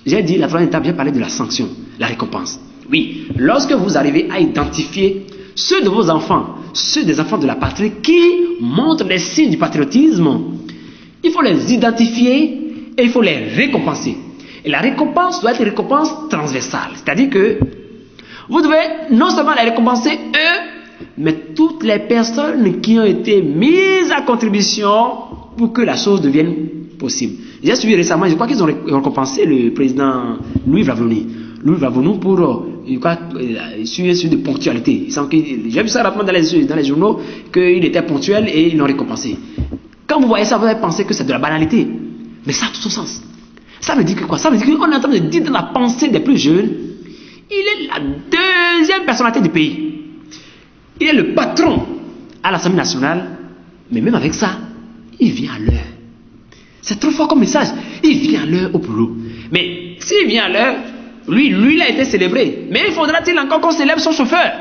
j'ai dit, la troisième étape, j'ai parlé de la sanction, la récompense. Oui, lorsque vous arrivez à identifier ceux de vos enfants, ceux des enfants de la patrie qui montrent les signes du patriotisme, il faut les identifier et il faut les récompenser. Et la récompense doit être une récompense transversale. C'est-à-dire que vous devez non seulement les récompenser eux, mais toutes les personnes qui ont été mises à contribution pour que la chose devienne possible. J'ai suivi récemment, je crois qu'ils ont récompensé le président Louis Vavoni. Louis Vavoni pour sur de ponctualité. J'ai vu ça rapidement dans les journaux qu'il était ponctuel et ils l'ont récompensé. Quand vous voyez ça, vous allez penser que c'est de la banalité. Mais ça a tout son sens. Ça veut dire que quoi? Ça veut dire qu'on est en train de dire dans la pensée des plus jeunes, il est la deuxième personnalité du pays. Il est le patron à l'Assemblée nationale, mais même avec ça, il vient à l'heure. C'est trop fort comme message. Il vient à l'heure au boulot. Mais s'il vient à l'heure, lui, il a été célébré. Mais il faudra-t-il encore qu'on célèbre son chauffeur?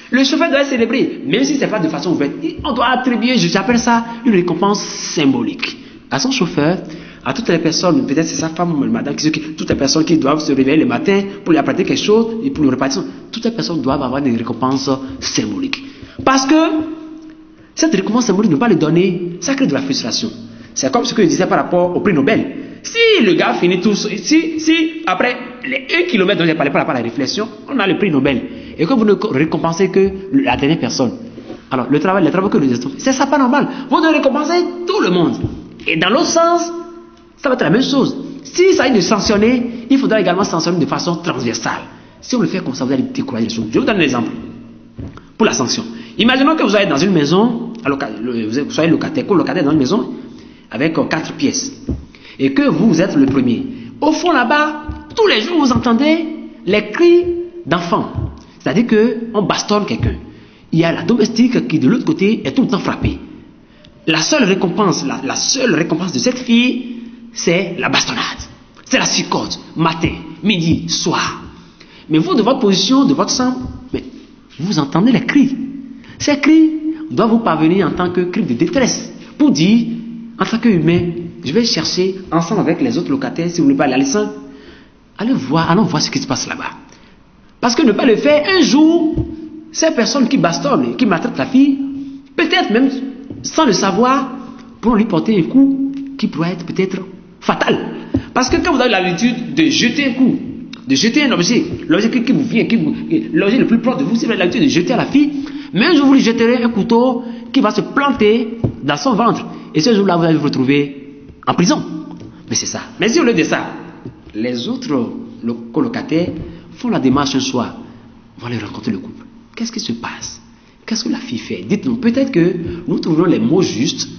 Le chauffeur doit être célébré, même si ce n'est pas de façon ouverte. On doit attribuer, j'appelle ça, une récompense symbolique à son chauffeur, à toutes les personnes, peut-être c'est sa femme ou madame, toutes les personnes qui doivent se réveiller le matin pour lui apprêter quelque chose et pour lui repartir. Toutes les personnes doivent avoir des récompenses symboliques. Parce que cette récompense symbolique, ne pas le donner, ça crée de la frustration. C'est comme ce que je disais par rapport au prix Nobel. Si le gars finit tout, si après les 1 km dont j'ai parlé par rapport à la réflexion, on a le prix Nobel, et que vous ne récompensez que la dernière personne, alors le travail que nous avons fait, c'est ça pas normal. Vous devez récompenser tout le monde. Et dans l'autre sens, ça va être la même chose. Si ça est de sanctionner, il faudra également sanctionner de façon transversale. Si on le fait comme ça, vous allez décourager les choses. Je vous donne un exemple pour la sanction. Imaginons que vous êtes dans une maison, vous soyez locataire, co-locataire dans une maison avec 4 pièces, et que vous êtes le premier. Au fond là-bas, tous les jours vous entendez les cris d'enfants. C'est-à-dire qu'on bastonne quelqu'un. Il y a la domestique qui de l'autre côté est tout le temps frappée. La seule récompense de cette fille, c'est la bastonnade. C'est la psychose, matin, midi, soir. Mais vous, de votre position, de votre sang, mais vous entendez les cris. Ces cris doivent vous parvenir en tant que cris de détresse. Pour dire, en tant qu'humain, je vais chercher ensemble avec les autres locataires, si vous ne voulez pas aller seul, allons voir ce qui se passe là-bas. Parce que ne pas le faire, un jour, ces personnes qui bastonnent, qui maltraitent la fille, peut-être même sans le savoir, pourront lui porter un coup qui pourrait être peut-être fatal. Parce que quand vous avez l'habitude de jeter un coup, de jeter un objet, l'objet qui vous vient, l'objet le plus proche de vous, si vous avez l'habitude de jeter à la fille, mais un jour vous lui jeterez un couteau qui va se planter dans son ventre. Et ce jour-là, vous allez vous retrouver en prison. Mais c'est ça. Mais si au lieu de ça, les autres colocataires font la démarche un soir, vont aller rencontrer le couple. Qu'est-ce qui se passe? Qu'est-ce que la fille fait? Dites-nous, peut-être que nous trouverons les mots justes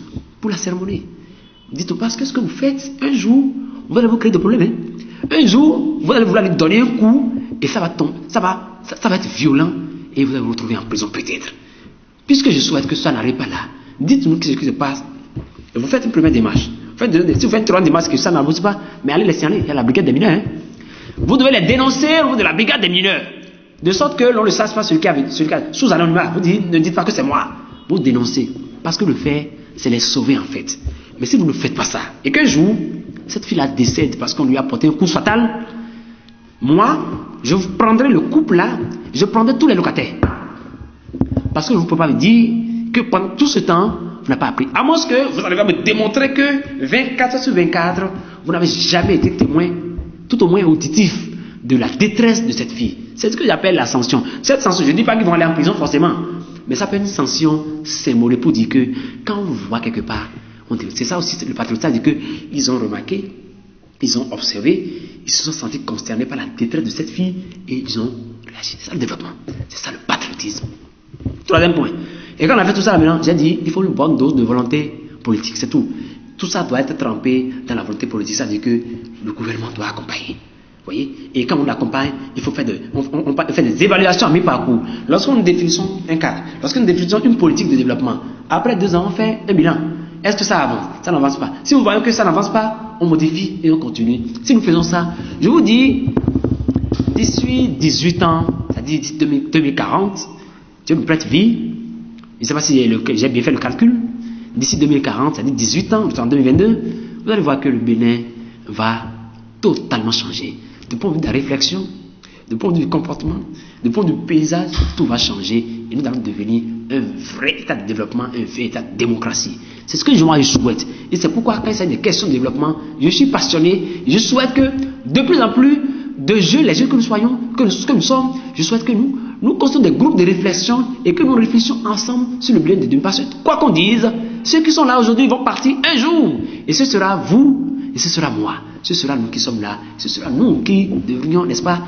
pour la cérémonie. Dites-nous, parce que ce que vous faites, un jour, vous allez vous créer des problèmes. Hein? Un jour, vous allez vouloir lui donner un coup, et ça va être violent, et vous allez vous retrouver en prison peut-être. Puisque je souhaite que ça n'arrive pas là, dites-nous ce qui se passe. Et vous faites une première démarche. Si vous faites une troisième démarche que ça n'avance pas, mais allez les signaler, il y a la brigade des mineurs. Hein? Vous devez les dénoncer au niveau de la brigade des mineurs. De sorte que l'on ne sache pas celui qui a sous anonymat. Vous dites, ne dites pas que c'est moi. Vous dénoncez. Parce que le fait, c'est les sauver en fait. Mais si vous ne faites pas ça, et qu'un jour, cette fille-là décède parce qu'on lui a porté un coup fatal, moi, je prendrai le couple là, je prendrai tous les locataires. Parce que vous ne pouvez pas me dire que pendant tout ce temps, vous n'avez pas appris. À moins que vous arrivez à me démontrer que 24 sur 24, vous n'avez jamais été témoin, tout au moins auditif, de la détresse de cette fille. C'est ce que j'appelle la sanction. Cette sanction, je ne dis pas qu'ils vont aller en prison forcément, mais ça peut être une sanction symbolique pour dire que quand on vous voit quelque part, c'est ça aussi le patriotisme, c'est qu'ils ont remarqué, ils ont observé, ils se sont sentis consternés par la détresse de cette fille et ils ont réagi. C'est ça le développement, c'est ça le patriotisme. Troisième point. Et quand on a fait tout ça maintenant, j'ai dit il faut une bonne dose de volonté politique, c'est tout. Tout ça doit être trempé dans la volonté politique, ça veut dire que le gouvernement doit accompagner. Voyez? Et quand on l'accompagne, il faut faire on fait des évaluations à mi-parcours. Lorsqu'on définit un cadre, lorsqu'on définit une politique de développement, après 2 ans, on fait un bilan. Est-ce que ça avance? Ça n'avance pas. Si vous voyez que ça n'avance pas, on modifie et on continue. Si nous faisons ça, je vous dis, d'ici 18 ans, c'est-à-dire d'ici 2040, Dieu me prête vie. Je ne sais pas si j'ai bien fait le calcul. D'ici 2040, c'est-à-dire 18 ans, en 2022, vous allez voir que le Bénin va totalement changer. Du point de vue de la réflexion, du point de vue du comportement, du point de vue du paysage, tout va changer et nous allons devenir un vrai état de développement, un vrai état de démocratie. C'est ce que je souhaite. Et c'est pourquoi quand il s'agit des questions de développement, je suis passionné. Je souhaite que de plus en plus de jeunes, les jeunes que nous soyons, que nous sommes, je souhaite que nous construisons des groupes de réflexion et que nous réfléchissions ensemble sur le bien de Dieu. Parce que quoi qu'on dise, ceux qui sont là aujourd'hui vont partir un jour. Et ce sera vous, et ce sera moi. Ce sera nous qui sommes là. Ce sera nous qui devrions, n'est-ce pas,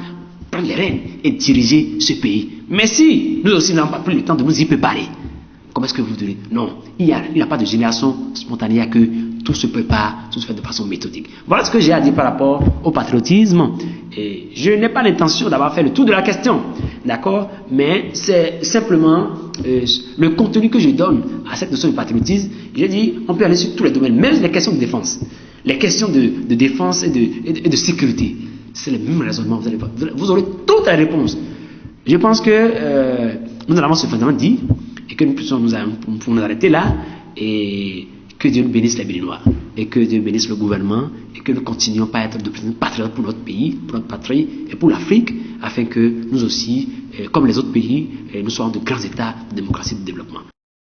prendre les rênes et diriger ce pays. Mais si nous aussi n'avons pas pris le temps de nous y préparer, comment est-ce que vous direz? Non, il n'y a pas de génération spontanée, il n'y a que tout se prépare, tout se fait de façon méthodique. Voilà ce que j'ai à dire par rapport au patriotisme. Et je n'ai pas l'intention d'avoir fait le tour de la question, d'accord? Mais c'est simplement le contenu que je donne à cette notion de patriotisme. J'ai dit, on peut aller sur tous les domaines, même les questions de défense. Les questions de défense et de sécurité. C'est le même raisonnement, vous aurez toutes les réponses. Je pense que nous en avons suffisamment dit et que nous pouvons nous arrêter là et que Dieu nous bénisse les Béninois et que Dieu bénisse le gouvernement et que nous continuions à être de patriotes pour notre pays, pour notre patrie et pour l'Afrique afin que nous aussi, comme les autres pays, nous soyons de grands états de démocratie et de développement.